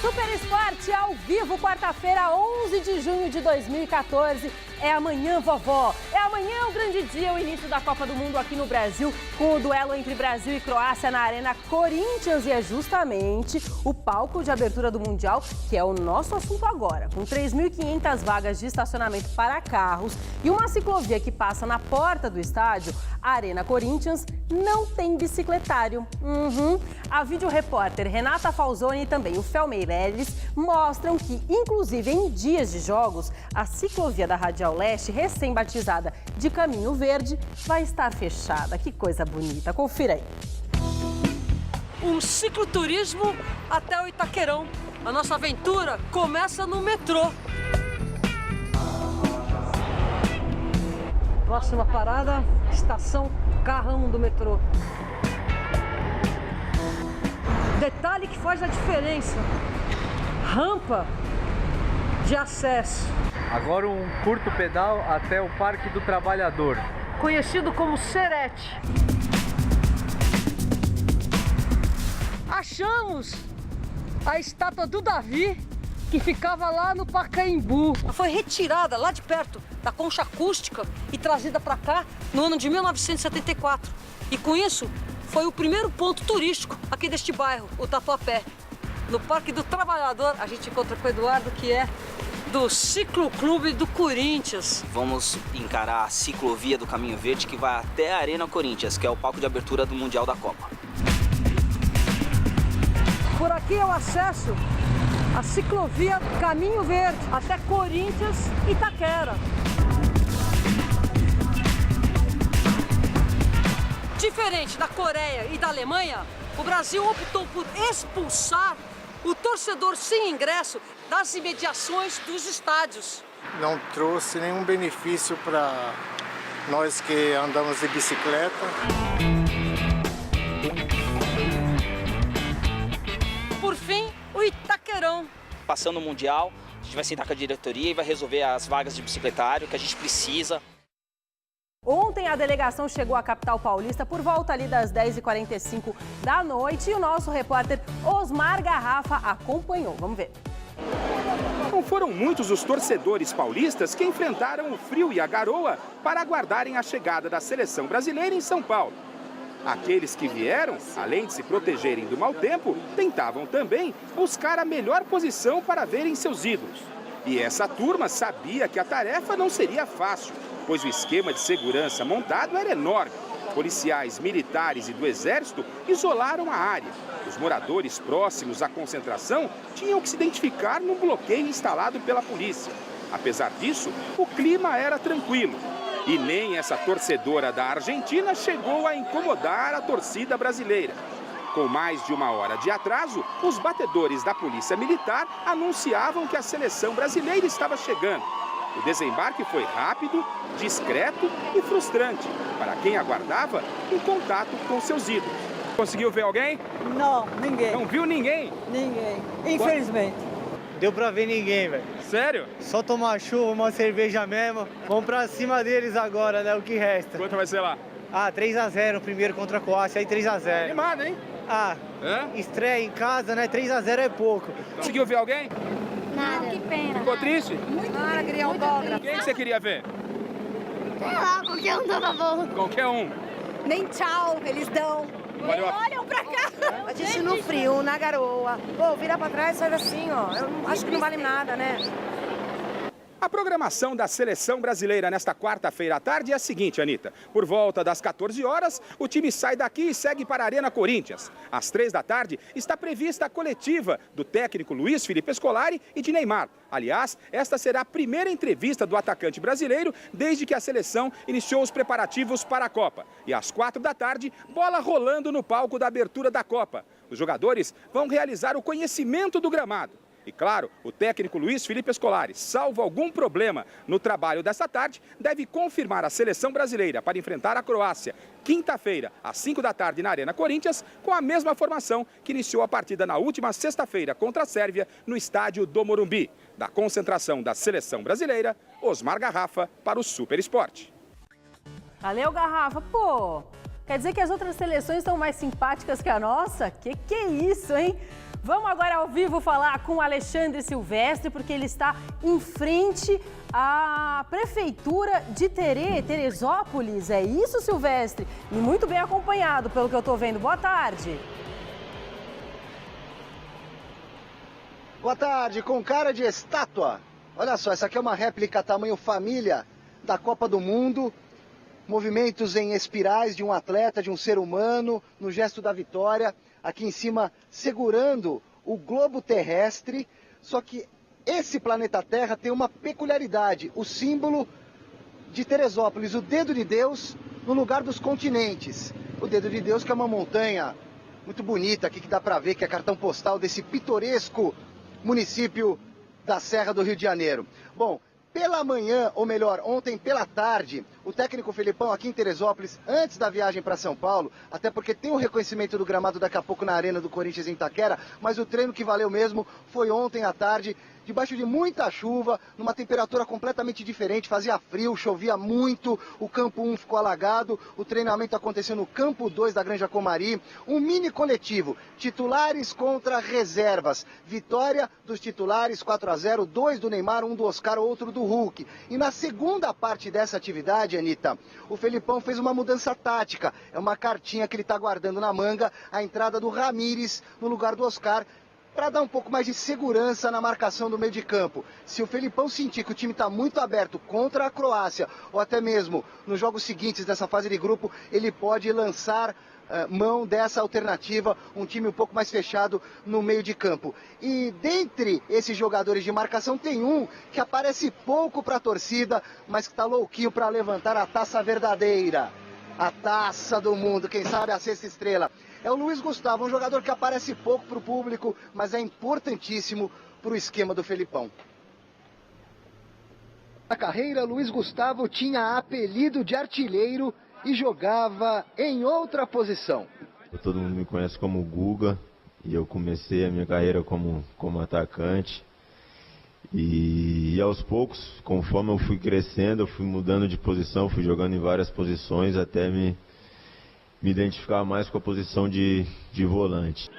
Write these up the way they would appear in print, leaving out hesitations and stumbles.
Super Esporte ao vivo, quarta-feira, 11 de junho de 2014. É amanhã, vovó. É amanhã o grande dia, o início da Copa do Mundo aqui no Brasil, com o duelo entre Brasil e Croácia na Arena Corinthians. E é justamente o palco de abertura do Mundial que é o nosso assunto agora. Com 3.500 vagas de estacionamento para carros e uma ciclovia que passa na porta do estádio, a Arena Corinthians não tem bicicletário. A videorepórter Renata Falzoni e também o Fel Meirelles mostram que, inclusive em dias de jogos, a ciclovia da Radial Leste, recém-batizada de Caminho Verde, vai estar fechada. Que coisa bonita. Confira aí. Um cicloturismo até o Itaquerão. A nossa aventura começa no metrô. Próxima parada, estação Carrão do metrô. Detalhe que faz a diferença: rampa de acesso. Agora um curto pedal até o Parque do Trabalhador, Conhecido como Serete. Achamos a estátua do Davi, que ficava lá no Pacaembu. Ela foi retirada lá de perto da concha acústica e trazida para cá no ano de 1974. E com isso, foi o primeiro ponto turístico aqui deste bairro, o Tatuapé. No Parque do Trabalhador, a gente encontra com o Eduardo, que é do Cicloclube do Corinthians. Vamos encarar a ciclovia do Caminho Verde, que vai até a Arena Corinthians, que é o palco de abertura do Mundial da Copa. Por aqui é o acesso à ciclovia Caminho Verde, até Corinthians e Itaquera. Diferente da Coreia e da Alemanha, o Brasil optou por expulsar o torcedor sem ingresso das imediações dos estádios. Não trouxe nenhum benefício para nós que andamos de bicicleta. Por fim, o Itaquerão. Passando o Mundial, a gente vai sentar com a diretoria e vai resolver as vagas de bicicletário que a gente precisa. Ontem a delegação chegou à capital paulista por volta ali das 10h45 da noite e o nosso repórter Osmar Garrafa acompanhou. Vamos ver. Não foram muitos os torcedores paulistas que enfrentaram o frio e a garoa para aguardarem a chegada da seleção brasileira em São Paulo. Aqueles que vieram, além de se protegerem do mau tempo, tentavam também buscar a melhor posição para verem seus ídolos. E essa turma sabia que a tarefa não seria fácil, pois o esquema de segurança montado era enorme. Policiais, militares e do Exército isolaram a área. Os moradores próximos à concentração tinham que se identificar num bloqueio instalado pela polícia. Apesar disso, o clima era tranquilo. E nem essa torcedora da Argentina chegou a incomodar a torcida brasileira. Com mais de 1 hora de atraso, os batedores da Polícia Militar anunciavam que a seleção brasileira estava chegando. O desembarque foi rápido, discreto e frustrante para quem aguardava um contato com seus ídolos. Conseguiu ver alguém? Não, ninguém. Não viu ninguém? Ninguém, infelizmente. Deu pra ver ninguém, velho. Sério? Só tomar chuva, uma cerveja mesmo. Vamos pra cima deles agora, né? O que resta. Quanto vai ser lá? 3x0 primeiro contra a Croácia, aí 3x0. Animado, hein? Estreia em casa, né? 3x0 é pouco. Conseguiu ver alguém? Nada. Que pena. Ficou triste? Nada, queria autógrafo. Quem que você queria ver? Sei lá, qualquer um tava bom. Qualquer um. Nem tchau eles dão. Valeu. Olham pra cá. A gente no frio, na garoa. Pô, vira pra trás e faz assim, ó. Eu acho que não vale nada, né? A programação da seleção brasileira nesta quarta-feira à tarde é a seguinte, Anitta. Por volta das 14 horas, o time sai daqui e segue para a Arena Corinthians. Às 3 da tarde, está prevista a coletiva do técnico Luiz Felipe Scolari e de Neymar. Aliás, esta será a primeira entrevista do atacante brasileiro desde que a seleção iniciou os preparativos para a Copa. E às 4 da tarde, bola rolando no palco da abertura da Copa. Os jogadores vão realizar o conhecimento do gramado. E claro, o técnico Luiz Felipe Scolari, salvo algum problema no trabalho desta tarde, deve confirmar a seleção brasileira para enfrentar a Croácia quinta-feira, às 5 da tarde na Arena Corinthians, com a mesma formação que iniciou a partida na última sexta-feira contra a Sérvia no estádio do Morumbi. Da concentração da seleção brasileira, Osmar Garrafa para o Super Esporte. Valeu, Garrafa. Pô, quer dizer que as outras seleções estão mais simpáticas que a nossa? Que é isso, hein? Vamos agora ao vivo falar com o Alexandre Silvestre, porque ele está em frente à Prefeitura de Teresópolis. É isso, Silvestre? E muito bem acompanhado, pelo que eu estou vendo. Boa tarde. Boa tarde, com cara de estátua. Olha só, essa aqui é uma réplica tamanho família da Copa do Mundo. Movimentos em espirais de um atleta, de um ser humano, no gesto da vitória. Aqui em cima, segurando o globo terrestre. Só que esse planeta Terra tem uma peculiaridade. O símbolo de Teresópolis, o dedo de Deus no lugar dos continentes. O dedo de Deus, que é uma montanha muito bonita aqui, que dá para ver que é cartão postal desse pitoresco município da Serra do Rio de Janeiro. Bom, pela manhã, ou melhor, ontem pela tarde, o técnico Felipão aqui em Teresópolis, antes da viagem para São Paulo, até porque tem o reconhecimento do gramado daqui a pouco na Arena do Corinthians em Itaquera, mas o treino que valeu mesmo foi ontem à tarde, debaixo de muita chuva, numa temperatura completamente diferente, fazia frio, chovia muito, o campo 1 ficou alagado, o treinamento aconteceu no campo 2 da Granja Comari, um mini coletivo, titulares contra reservas, vitória dos titulares 4-0, 2 do Neymar, 1 do Oscar, outro do Hulk. E na segunda parte dessa atividade, Anitta, o Felipão fez uma mudança tática, é uma cartinha que ele está guardando na manga, a entrada do Ramires no lugar do Oscar, para dar um pouco mais de segurança na marcação do meio de campo. Se o Felipão sentir que o time está muito aberto contra a Croácia, ou até mesmo nos jogos seguintes dessa fase de grupo, ele pode lançar mão dessa alternativa, um time um pouco mais fechado no meio de campo. E dentre esses jogadores de marcação tem um que aparece pouco para a torcida, mas que está louquinho para levantar a taça verdadeira. A taça do mundo, quem sabe a sexta estrela. É o Luiz Gustavo, um jogador que aparece pouco para o público, mas é importantíssimo para o esquema do Felipão. Na carreira, Luiz Gustavo tinha apelido de artilheiro e jogava em outra posição. Todo mundo me conhece como Guga e eu comecei a minha carreira como atacante. E aos poucos, conforme eu fui crescendo, eu fui mudando de posição, fui jogando em várias posições até me identificar mais com a posição de volante.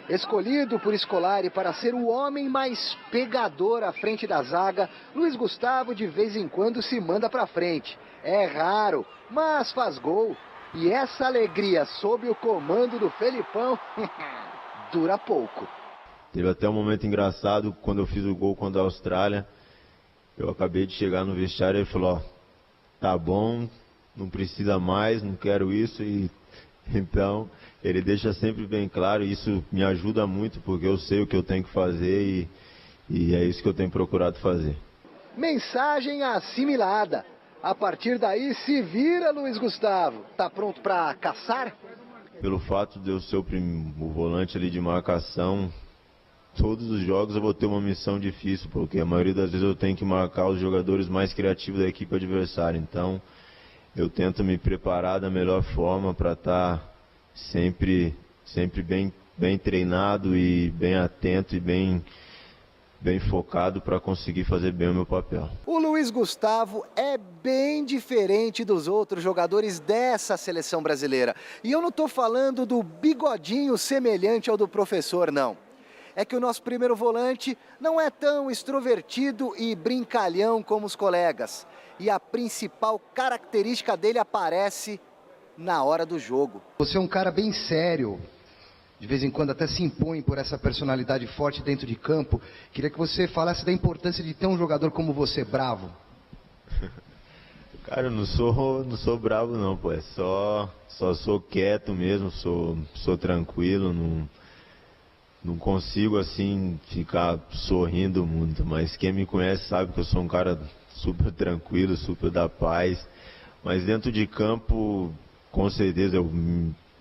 Escolhido por Scolari para ser o homem mais pegador à frente da zaga, Luiz Gustavo de vez em quando se manda para frente. É raro, mas faz gol. E essa alegria sob o comando do Felipão dura pouco. Teve até um momento engraçado quando eu fiz o gol contra a Austrália. Eu acabei de chegar no vestiário e ele falou: ó, tá bom, não precisa mais, não quero isso. E então ele deixa sempre bem claro, e isso me ajuda muito porque eu sei o que eu tenho que fazer e é isso que eu tenho procurado fazer. Mensagem assimilada. A partir daí se vira, Luiz Gustavo. Tá pronto para caçar? Pelo fato de eu ser o volante ali de marcação, todos os jogos eu vou ter uma missão difícil, porque a maioria das vezes eu tenho que marcar os jogadores mais criativos da equipe adversária. Então eu tento me preparar da melhor forma para estar sempre bem treinado e bem atento e bem focado para conseguir fazer bem o meu papel. O Luiz Gustavo é bem diferente dos outros jogadores dessa seleção brasileira. E eu não estou falando do bigodinho semelhante ao do professor, não. É que o nosso primeiro volante não é tão extrovertido e brincalhão como os colegas. E a principal característica dele aparece na hora do jogo. Você é um cara bem sério. De vez em quando até se impõe por essa personalidade forte dentro de campo. Queria que você falasse da importância de ter um jogador como você, bravo. Cara, eu não sou bravo não, pô. Só sou quieto mesmo, sou tranquilo, não consigo assim ficar sorrindo muito. Mas quem me conhece sabe que eu sou um cara super tranquilo, super da paz. Mas dentro de campo, com certeza eu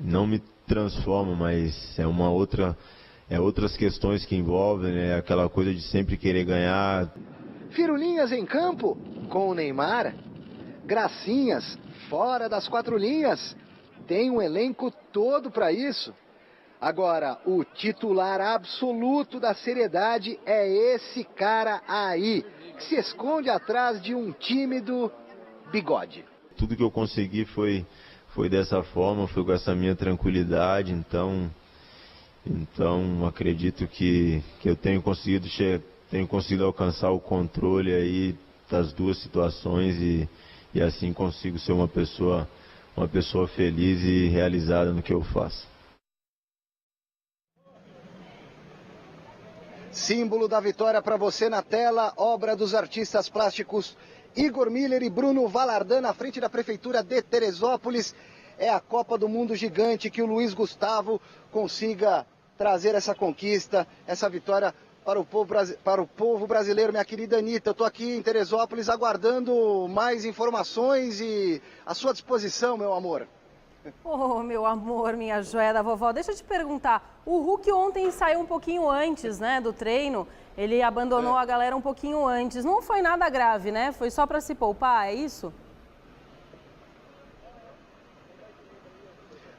não me transformo, mas outras questões que envolvem, né? Aquela coisa de sempre querer ganhar. Firulinhas em campo com o Neymar, gracinhas fora das 4 linhas. Tem um elenco todo para isso. Agora, o titular absoluto da seriedade é esse cara aí, que se esconde atrás de um tímido bigode. Tudo que eu consegui foi dessa forma, foi com essa minha tranquilidade, então Então acredito que eu tenho conseguido alcançar o controle aí das duas situações e assim consigo ser uma pessoa feliz e realizada no que eu faço. Símbolo da vitória para você na tela, obra dos artistas plásticos Igor Miller e Bruno Valardan na frente da Prefeitura de Teresópolis. É a Copa do Mundo gigante, que o Luiz Gustavo consiga trazer essa conquista, essa vitória para o povo brasileiro. Minha querida Anitta, eu estou aqui em Teresópolis aguardando mais informações e à sua disposição, meu amor. Oh, meu amor, minha joia da vovó, deixa eu te perguntar, o Hulk ontem saiu um pouquinho antes, né, do treino, ele abandonou a galera um pouquinho antes, não foi nada grave, né, foi só para se poupar, é isso?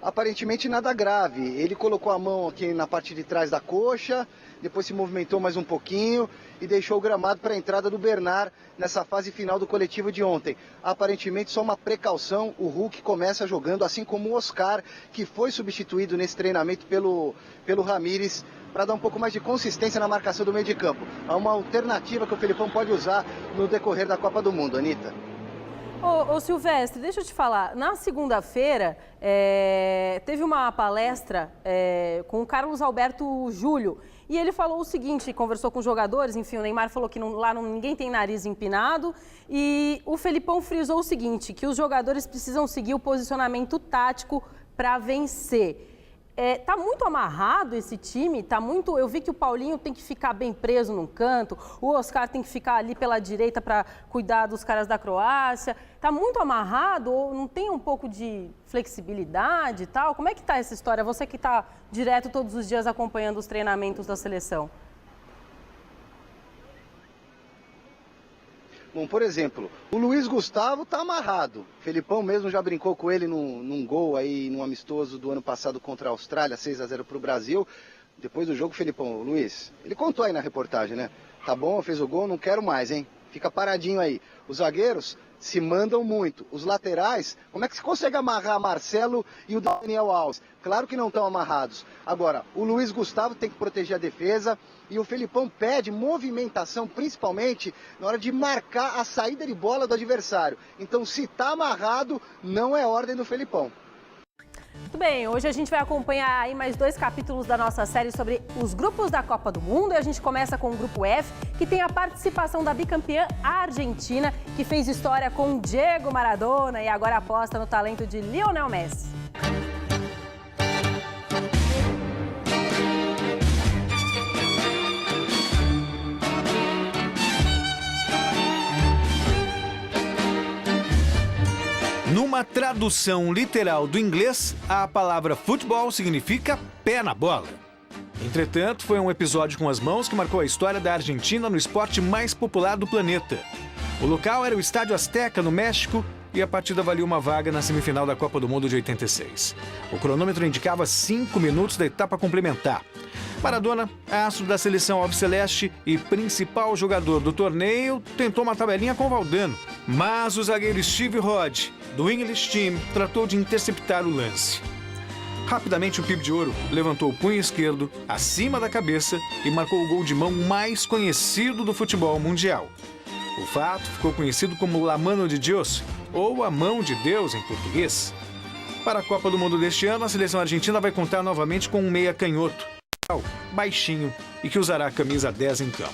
Aparentemente nada grave, ele colocou a mão aqui na parte de trás da coxa, depois se movimentou mais um pouquinho e deixou o gramado para a entrada do Bernard nessa fase final do coletivo de ontem. Aparentemente só uma precaução, o Hulk começa jogando, assim como o Oscar, que foi substituído nesse treinamento pelo Ramírez, para dar um pouco mais de consistência na marcação do meio de campo. Há uma alternativa que o Felipão pode usar no decorrer da Copa do Mundo, Anitta. Ô Silvestre, deixa eu te falar, na segunda-feira teve uma palestra com o Carlos Alberto Júlio e ele falou o seguinte, conversou com os jogadores, enfim, o Neymar falou que ninguém tem nariz empinado e o Felipão frisou o seguinte, que os jogadores precisam seguir o posicionamento tático para vencer. Tá muito amarrado esse time, eu vi que o Paulinho tem que ficar bem preso num canto, o Oscar tem que ficar ali pela direita para cuidar dos caras da Croácia. Tá muito amarrado ou não tem um pouco de flexibilidade e tal? Como é que tá essa história? Você que tá direto todos os dias acompanhando os treinamentos da seleção. Bom, por exemplo, o Luiz Gustavo tá amarrado. O Felipão mesmo já brincou com ele num gol aí, num amistoso do ano passado contra a Austrália, 6-0 pro Brasil. Depois do jogo, o Felipão, Luiz, ele contou aí na reportagem, né? Tá bom, fez o gol, não quero mais, hein? Fica paradinho aí. Os zagueiros se mandam muito. Os laterais, como é que se consegue amarrar Marcelo e o Daniel Alves? Claro que não estão amarrados. Agora, o Luiz Gustavo tem que proteger a defesa e o Felipão pede movimentação, principalmente na hora de marcar a saída de bola do adversário. Então, se está amarrado, não é ordem do Felipão. Muito bem, hoje a gente vai acompanhar aí mais 2 capítulos da nossa série sobre os grupos da Copa do Mundo. E a gente começa com o grupo F, que tem a participação da bicampeã Argentina, que fez história com Diego Maradona e agora aposta no talento de Lionel Messi. Numa tradução literal do inglês, a palavra futebol significa pé na bola. Entretanto, foi um episódio com as mãos que marcou a história da Argentina no esporte mais popular do planeta. O local era o Estádio Azteca, no México, e a partida valia uma vaga na semifinal da Copa do Mundo de 86. O cronômetro indicava 5 minutos da etapa complementar. Maradona, astro da seleção alviceleste e principal jogador do torneio, tentou uma tabelinha com Valdano, mas o zagueiro Steve Rod, do English Team, tratou de interceptar o lance. Rapidamente o Pibe de Ouro levantou o punho esquerdo acima da cabeça e marcou o gol de mão mais conhecido do futebol mundial. O fato ficou conhecido como La Mano de Dios, ou a mão de Deus em português. Para a Copa do Mundo deste ano, a seleção argentina vai contar novamente com um meia canhoto, baixinho e que usará a camisa 10 em campo.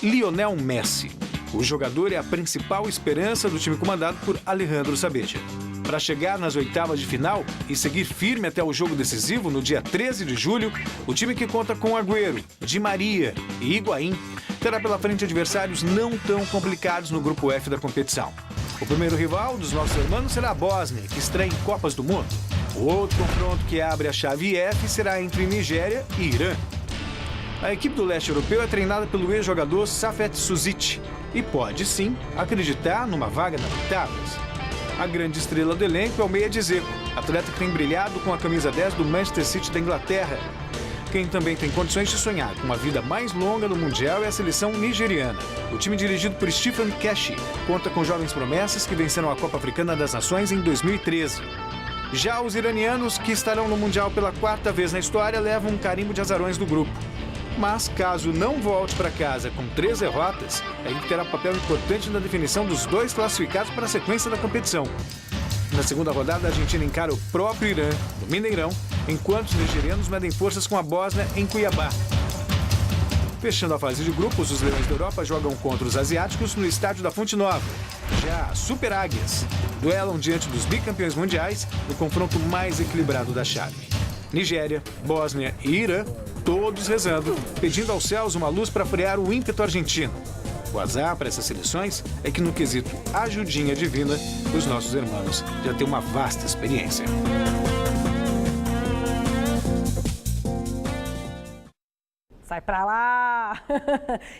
Lionel Messi. O jogador é a principal esperança do time comandado por Alejandro Sabella. Para chegar nas oitavas de final e seguir firme até o jogo decisivo no dia 13 de julho, o time que conta com Agüero, Di Maria e Higuaín terá pela frente adversários não tão complicados no grupo F da competição. O primeiro rival dos nossos irmãos será a Bósnia, que estreia em Copas do Mundo. O outro confronto que abre a chave F será entre Nigéria e Irã. A equipe do leste europeu é treinada pelo ex-jogador Safet Suzic e pode, sim, acreditar numa vaga nas oitavas. A grande estrela do elenco é o meia de Dzeko, atleta que tem brilhado com a camisa 10 do Manchester City da Inglaterra. Quem também tem condições de sonhar com uma vida mais longa no Mundial é a seleção nigeriana. O time dirigido por Stephen Keshi conta com jovens promessas que venceram a Copa Africana das Nações em 2013. Já os iranianos, que estarão no Mundial pela 4ª vez na história, levam um carimbo de azarões do grupo. Mas, caso não volte para casa com 3 derrotas, a equipe terá papel importante na definição dos 2 classificados para a sequência da competição. Na segunda rodada, a Argentina encara o próprio Irã, no Mineirão, enquanto os nigerianos medem forças com a Bósnia em Cuiabá. Fechando a fase de grupos, os Leões da Europa jogam contra os asiáticos no estádio da Fonte Nova. Já as Super Águias duelam diante dos bicampeões mundiais no confronto mais equilibrado da chave. Nigéria, Bósnia e Irã, todos rezando, pedindo aos céus uma luz para frear o ímpeto argentino. O azar para essas seleções é que no quesito ajudinha divina, os nossos irmãos já têm uma vasta experiência. Sai pra lá!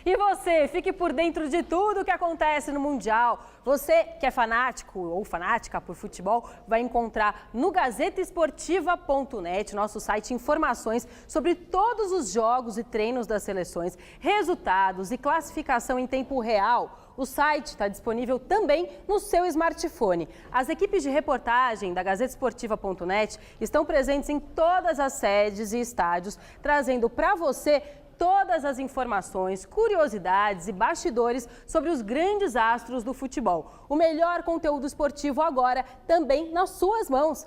E você, fique por dentro de tudo que acontece no Mundial. Você que é fanático ou fanática por futebol, vai encontrar no GazetaEsportiva.net, nosso site, informações sobre todos os jogos e treinos das seleções, resultados e classificação em tempo real. O site está disponível também no seu smartphone. As equipes de reportagem da GazetaEsportiva.net estão presentes em todas as sedes e estádios, trazendo para você todas as informações, curiosidades e bastidores sobre os grandes astros do futebol. O melhor conteúdo esportivo agora também nas suas mãos.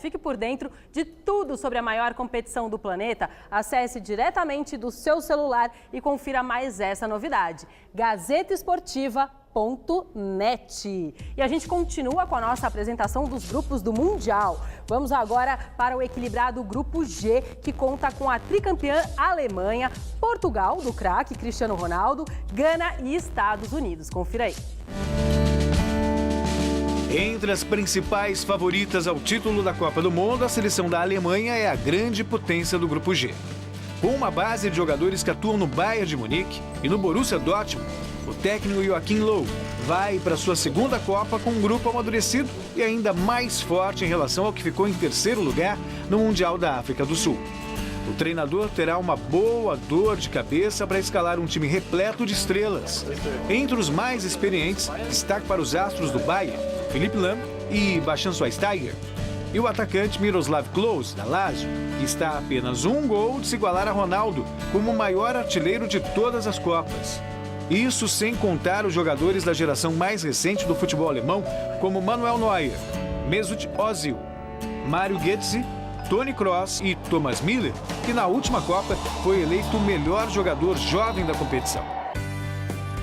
Fique por dentro de tudo sobre a maior competição do planeta. Acesse diretamente do seu celular e confira mais essa novidade. GazetaEsportiva.net. E a gente continua com a nossa apresentação dos grupos do Mundial. Vamos agora para o equilibrado Grupo G, que conta com a tricampeã Alemanha, Portugal, do craque Cristiano Ronaldo, Gana e Estados Unidos. Confira aí. Entre as principais favoritas ao título da Copa do Mundo, a seleção da Alemanha é a grande potência do Grupo G. Com uma base de jogadores que atuam no Bayern de Munique e no Borussia Dortmund, o técnico Joachim Löw vai para sua segunda Copa com um grupo amadurecido e ainda mais forte em relação ao que ficou em terceiro lugar no Mundial da África do Sul. O treinador terá uma boa dor de cabeça para escalar um time repleto de estrelas. Entre os mais experientes, destaque para os astros do Bayern, Philipp Lahm e Bastian Schweinsteiger. E o atacante Miroslav Klose, da Lazio, que está a apenas um gol de se igualar a Ronaldo como o maior artilheiro de todas as Copas. Isso sem contar os jogadores da geração mais recente do futebol alemão, como Manuel Neuer, Mesut Ozil, Mario Götze, Toni Kroos e Thomas Müller, que na última Copa foi eleito o melhor jogador jovem da competição.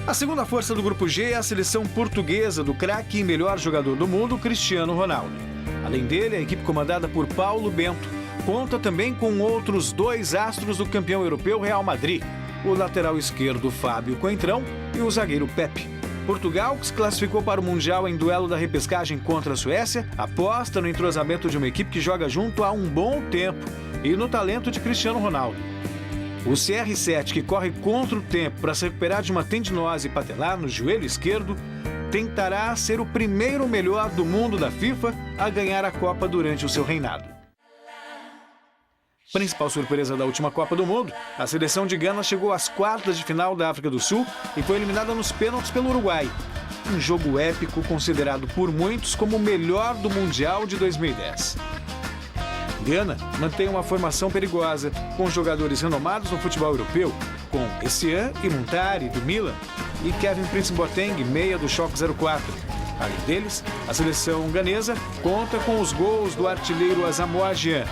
A segunda força do Grupo G é a seleção portuguesa do craque e melhor jogador do mundo, Cristiano Ronaldo. Além dele, a equipe comandada por Paulo Bento conta também com outros 2 astros do campeão europeu Real Madrid, o lateral esquerdo Fábio Coentrão e o zagueiro Pepe. Portugal, que se classificou para o Mundial em duelo da repescagem contra a Suécia, aposta no entrosamento de uma equipe que joga junto há um bom tempo e no talento de Cristiano Ronaldo. O CR7, que corre contra o tempo para se recuperar de uma tendinose patelar no joelho esquerdo, tentará ser o primeiro melhor do mundo da FIFA a ganhar a Copa durante o seu reinado. Principal surpresa da última Copa do Mundo, a seleção de Gana chegou às quartas de final da África do Sul e foi eliminada nos pênaltis pelo Uruguai. Um jogo épico considerado por muitos como o melhor do Mundial de 2010. Gana mantém uma formação perigosa, com jogadores renomados no futebol europeu, com Essien e Muntari, do Milan, e Kevin Prince Boateng, meia do Schalke 04. Além deles, a seleção ganesa conta com os gols do artilheiro Asamoah Gyan.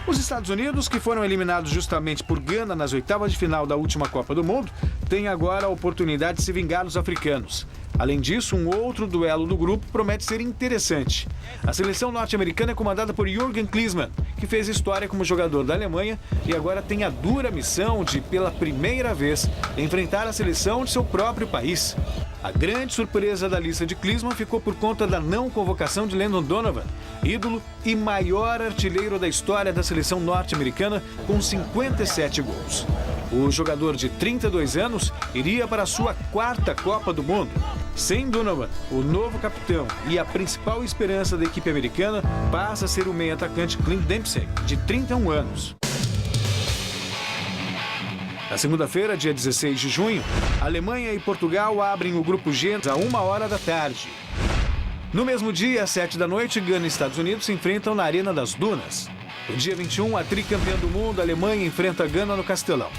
Os Estados Unidos, que foram eliminados justamente por Gana nas oitavas de final da última Copa do Mundo, têm agora a oportunidade de se vingar dos africanos. Além disso, um outro duelo do grupo promete ser interessante. A seleção norte-americana é comandada por Jürgen Klinsmann, que fez história como jogador da Alemanha e agora tem a dura missão de, pela primeira vez, enfrentar a seleção de seu próprio país. A grande surpresa da lista de Klinsmann ficou por conta da não convocação de Landon Donovan, ídolo e maior artilheiro da história da seleção norte-americana, com 57 gols. O jogador de 32 anos iria para a sua 4ª Copa do Mundo. Sem Donovan, o novo capitão e a principal esperança da equipe americana passa a ser o meio-atacante Clint Dempsey, de 31 anos. Na segunda-feira, dia 16 de junho, Alemanha e Portugal abrem o Grupo G às 13h. No mesmo dia, às 7 da noite, Gana e Estados Unidos se enfrentam na Arena das Dunas. No dia 21, a tricampeã do mundo, a Alemanha, enfrenta a Gana no Castelão.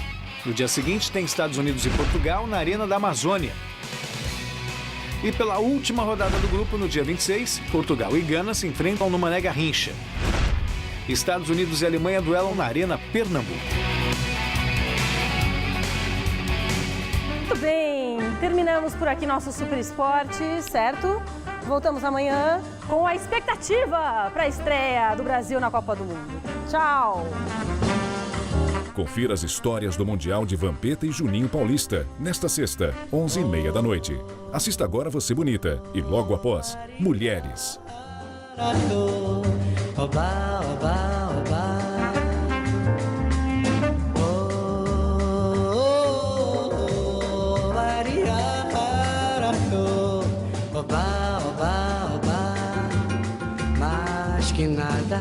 No dia seguinte, tem Estados Unidos e Portugal na Arena da Amazônia. E pela última rodada do grupo, no dia 26, Portugal e Gana se enfrentam no Mané Garrincha. Estados Unidos e Alemanha duelam na Arena Pernambuco. Muito bem, terminamos por aqui nosso Super Esporte, certo? Voltamos amanhã com a expectativa para a estreia do Brasil na Copa do Mundo. Tchau! Confira as histórias do Mundial de Vampeta e Juninho Paulista, nesta sexta, 11h30 da noite. Assista agora Você Bonita e logo após, Mulheres. Mais que nada.